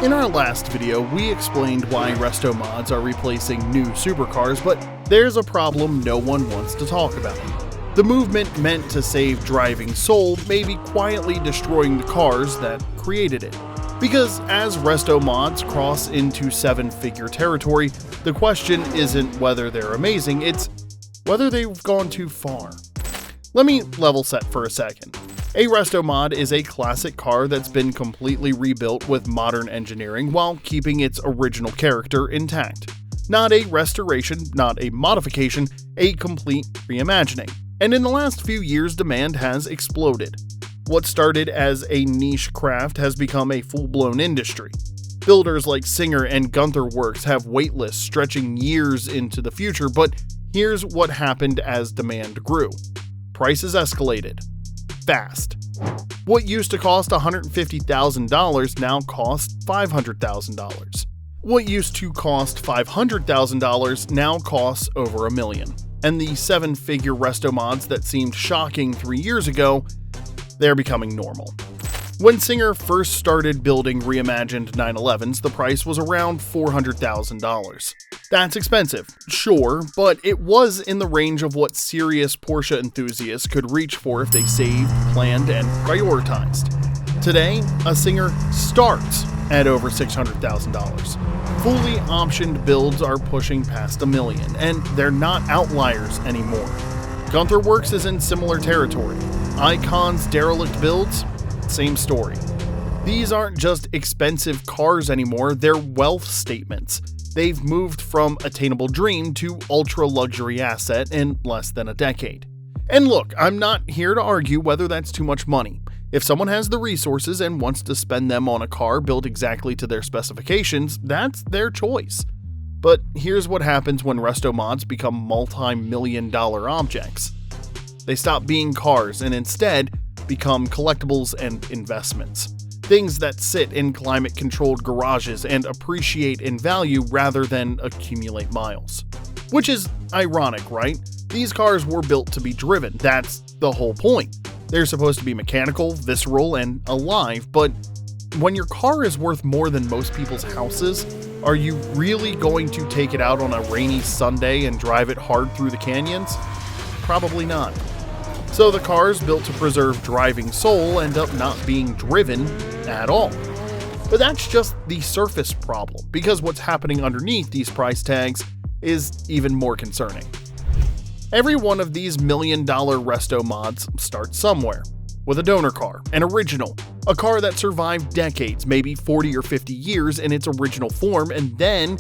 In our last video, we explained why Restomods are replacing new supercars, but there's a problem no one wants to talk about. The movement meant to save driving soul may be quietly destroying the cars that created it. Because as Restomods cross into seven-figure territory, the question isn't whether they're amazing, it's whether they've gone too far. Let me level set for a second. A Restomod is a classic car that's been completely rebuilt with modern engineering while keeping its original character intact. Not a restoration, not a modification, a complete reimagining. And in the last few years, demand has exploded. What started as a niche craft has become a full-blown industry. Builders like Singer and Gunther Werks have waitlists stretching years into the future, but here's what happened as demand grew. Prices escalated. Fast. What used to cost $150,000 now costs $500,000. What used to cost $500,000 now costs over $1 million. And the seven-figure Restomods that seemed shocking 3 years ago, they're becoming normal. When Singer first started building reimagined 911s, the price was around $400,000. That's expensive, sure, but it was in the range of what serious Porsche enthusiasts could reach for if they saved, planned, and prioritized. Today, a Singer starts at over $600,000. Fully optioned builds are pushing past $1 million, and they're not outliers anymore. Gunther Werks is in similar territory. Icon's derelict builds, same story. These aren't just expensive cars anymore, they're wealth statements. They've moved from attainable dream to ultra-luxury asset in less than a decade. And look, I'm not here to argue whether that's too much money. If someone has the resources and wants to spend them on a car built exactly to their specifications, that's their choice. But here's what happens when Restomods become multi-million-dollar objects. They stop being cars and instead become collectibles and investments. Things that sit in climate-controlled garages and appreciate in value rather than accumulate miles. Which is ironic, right? These cars were built to be driven, that's the whole point. They're supposed to be mechanical, visceral, and alive, but when your car is worth more than most people's houses, are you really going to take it out on a rainy Sunday and drive it hard through the canyons? Probably not. So the cars built to preserve driving soul end up not being driven at all. But that's just the surface problem, because what's happening underneath these price tags is even more concerning. Every one of these million-dollar Restomods starts somewhere, with a donor car, an original, a car that survived decades, maybe 40 or 50 years in its original form, and then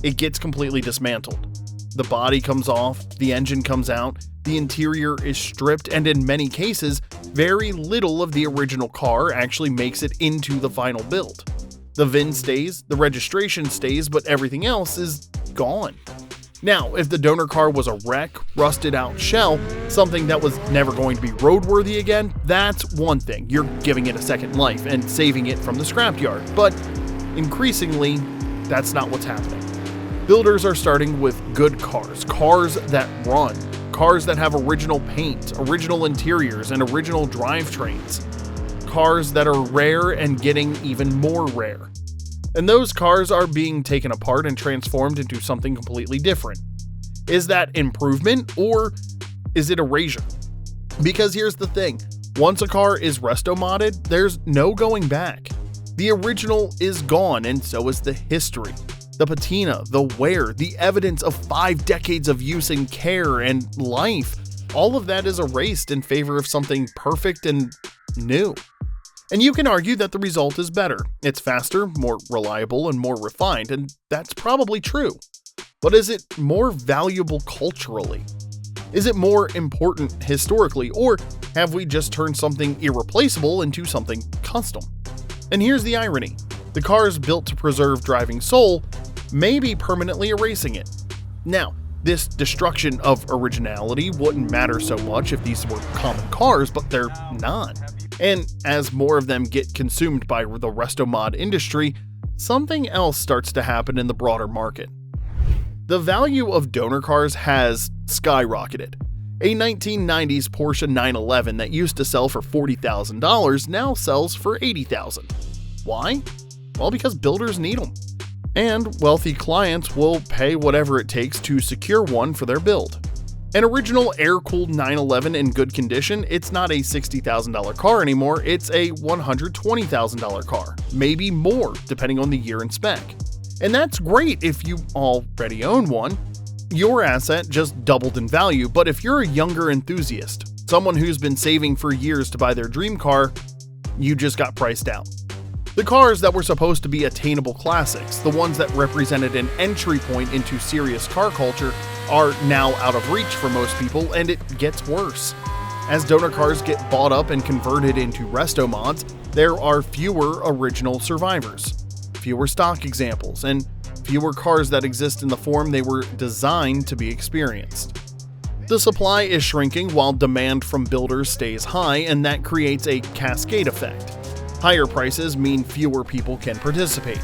it gets completely dismantled. The body comes off, the engine comes out, the interior is stripped, and in many cases, very little of the original car actually makes it into the final build. The VIN stays, the registration stays, but everything else is gone. Now, if the donor car was a wreck, rusted out shell, something that was never going to be roadworthy again, that's one thing. You're giving it a second life and saving it from the scrapyard. But increasingly, that's not what's happening. Builders are starting with good cars, cars that run, cars that have original paint, original interiors, and original drivetrains. Cars that are rare and getting even more rare. And those cars are being taken apart and transformed into something completely different. Is that improvement or is it erasure? Because here's the thing, once a car is restomodded, there's no going back. The original is gone and so is the history. The patina, the wear, the evidence of 5 decades of use and care and life, all of that is erased in favor of something perfect and new. And you can argue that the result is better. It's faster, more reliable, and more refined, and that's probably true. But is it more valuable culturally? Is it more important historically, or have we just turned something irreplaceable into something custom? And here's the irony. The cars built to preserve driving soul may be permanently erasing it. Now, this destruction of originality wouldn't matter so much if these were common cars, but they're not. And as more of them get consumed by the Restomod industry, something else starts to happen in the broader market. The value of donor cars has skyrocketed. A 1990s Porsche 911 that used to sell for $40,000 now sells for $80,000. Why? Well, because builders need them. And wealthy clients will pay whatever it takes to secure one for their build. An original air-cooled 911 in good condition, it's not a $60,000 car anymore, it's a $120,000 car, maybe more depending on the year and spec. And that's great if you already own one. Your asset just doubled in value, but if you're a younger enthusiast, someone who's been saving for years to buy their dream car, you just got priced out. The cars that were supposed to be attainable classics, the ones that represented an entry point into serious car culture, are now out of reach for most people, and it gets worse. As donor cars get bought up and converted into Restomods, there are fewer original survivors, fewer stock examples, and fewer cars that exist in the form they were designed to be experienced. The supply is shrinking while demand from builders stays high, and that creates a cascade effect. Higher prices mean fewer people can participate.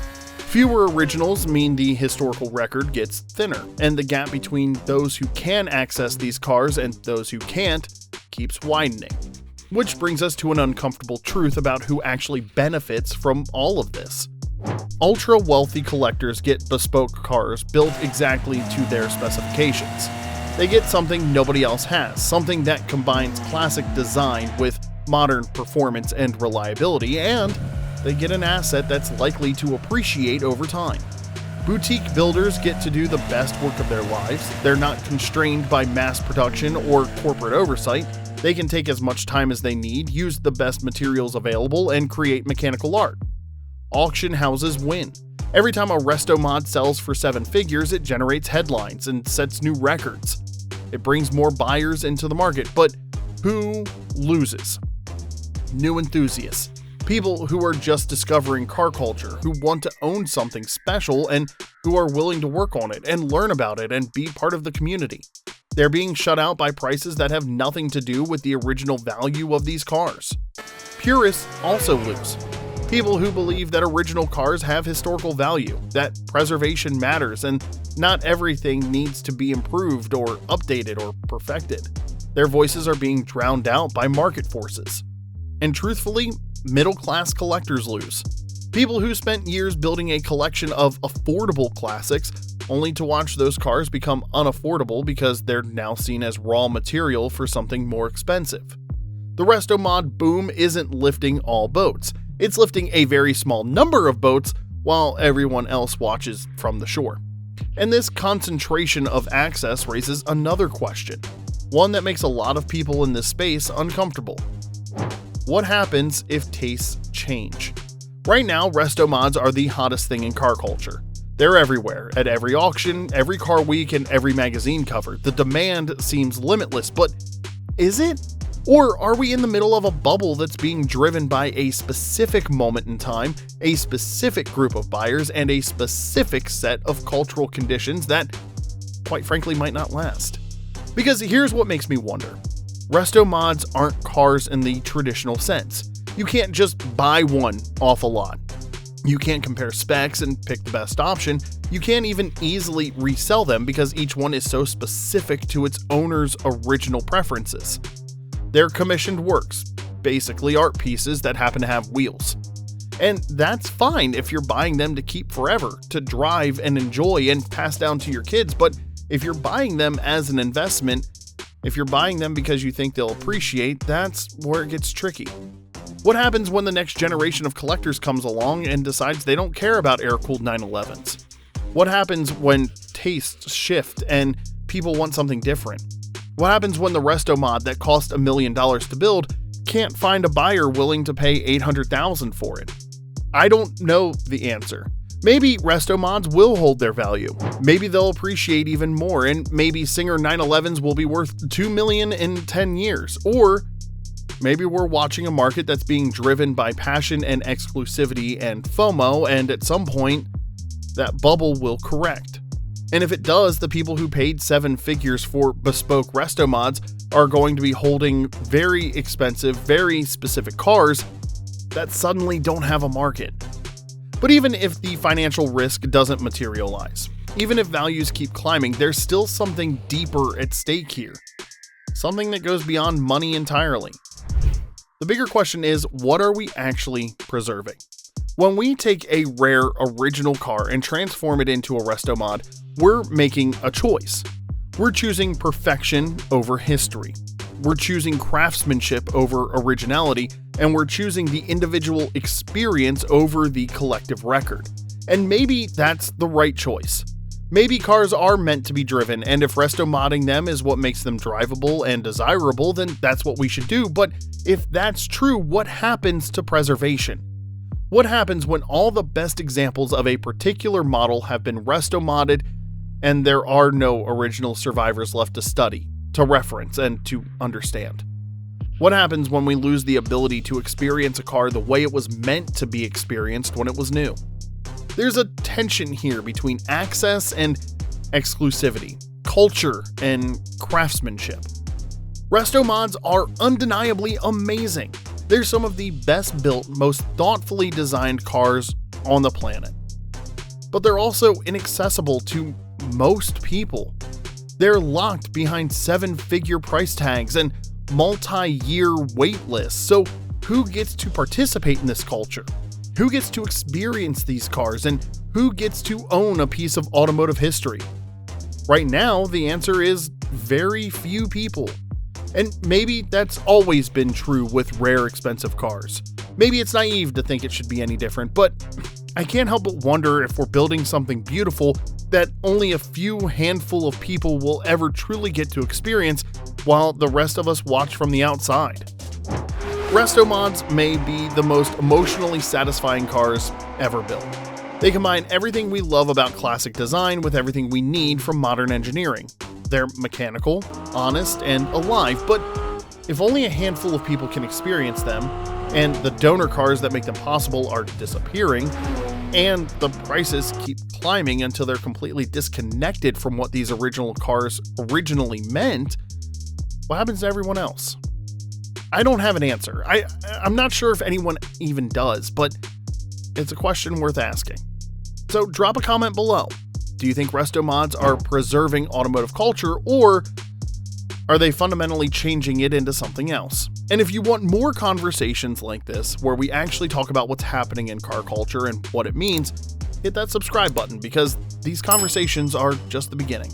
Fewer originals mean the historical record gets thinner, and the gap between those who can access these cars and those who can't keeps widening. Which brings us to an uncomfortable truth about who actually benefits from all of this. Ultra-wealthy collectors get bespoke cars built exactly to their specifications. They get something nobody else has, something that combines classic design with modern performance and reliability, and they get an asset that's likely to appreciate over time. Boutique builders get to do the best work of their lives. They're not constrained by mass production or corporate oversight. They can take as much time as they need, use the best materials available, and create mechanical art. Auction houses win. Every time a Restomod sells for 7 figures, it generates headlines and sets new records. It brings more buyers into the market, but who loses? New enthusiasts. People who are just discovering car culture, who want to own something special and who are willing to work on it and learn about it and be part of the community. They're being shut out by prices that have nothing to do with the original value of these cars. Purists also lose. People who believe that original cars have historical value, that preservation matters, and not everything needs to be improved or updated or perfected. Their voices are being drowned out by market forces. And truthfully, middle-class collectors lose. People who spent years building a collection of affordable classics only to watch those cars become unaffordable because they're now seen as raw material for something more expensive. The Restomod boom isn't lifting all boats. It's lifting a very small number of boats while everyone else watches from the shore. And this concentration of access raises another question, one that makes a lot of people in this space uncomfortable. What happens if tastes change? Right now, Restomods are the hottest thing in car culture. They're everywhere, at every auction, every car week, and every magazine cover. The demand seems limitless, but is it? Or are we in the middle of a bubble that's being driven by a specific moment in time, a specific group of buyers, and a specific set of cultural conditions that, quite frankly, might not last? Because here's what makes me wonder. Restomods aren't cars in the traditional sense. You can't just buy one off a lot. You can't compare specs and pick the best option. You can't even easily resell them because each one is so specific to its owner's original preferences. They're commissioned works, basically art pieces that happen to have wheels. And that's fine if you're buying them to keep forever, to drive and enjoy and pass down to your kids, but if you're buying them as an investment, if you're buying them because you think they'll appreciate, that's where it gets tricky. What happens when the next generation of collectors comes along and decides they don't care about air-cooled 911s? What happens when tastes shift and people want something different? What happens when the Restomod that cost $1 million to build can't find a buyer willing to pay $800,000 for it? I don't know the answer. Maybe Restomods will hold their value. Maybe they'll appreciate even more, and maybe Singer 911s will be worth $2 million in 10 years. Or maybe we're watching a market that's being driven by passion and exclusivity and FOMO, and at some point, that bubble will correct. And if it does, the people who paid 7 figures for bespoke Restomods are going to be holding very expensive, very specific cars that suddenly don't have a market. But even if the financial risk doesn't materialize, even if values keep climbing, there's still something deeper at stake here. Something that goes beyond money entirely. The bigger question is, what are we actually preserving? When we take a rare original car and transform it into a Restomod, we're making a choice. We're choosing perfection over history. We're choosing craftsmanship over originality, and we're choosing the individual experience over the collective record. And maybe that's the right choice. Maybe cars are meant to be driven, and if restomodding them is what makes them drivable and desirable, then that's what we should do. But if that's true, what happens to preservation? What happens when all the best examples of a particular model have been restomodded and there are no original survivors left to study, to reference, and to understand? What happens when we lose the ability to experience a car the way it was meant to be experienced when it was new? There's a tension here between access and exclusivity, culture and craftsmanship. Restomods are undeniably amazing. They're some of the best built, most thoughtfully designed cars on the planet. But they're also inaccessible to most people. They're locked behind 7-figure price tags and multi-year wait lists. So who gets to participate in this culture? Who gets to experience these cars, and who gets to own a piece of automotive history? Right now, the answer is very few people. And maybe that's always been true with rare, expensive cars. Maybe it's naive to think it should be any different, but I can't help but wonder if we're building something beautiful that only a few handful of people will ever truly get to experience, while the rest of us watch from the outside. Restomods may be the most emotionally satisfying cars ever built. They combine everything we love about classic design with everything we need from modern engineering. They're mechanical, honest, and alive, but if only a handful of people can experience them, and the donor cars that make them possible are disappearing, and the prices keep climbing until they're completely disconnected from what these original cars originally meant, what happens to everyone else? I don't have an answer. I'm not sure if anyone even does, but it's a question worth asking. So drop a comment below. Do you think Restomods are preserving automotive culture, or are they fundamentally changing it into something else? And if you want more conversations like this, where we actually talk about what's happening in car culture and what it means, hit that subscribe button, because these conversations are just the beginning.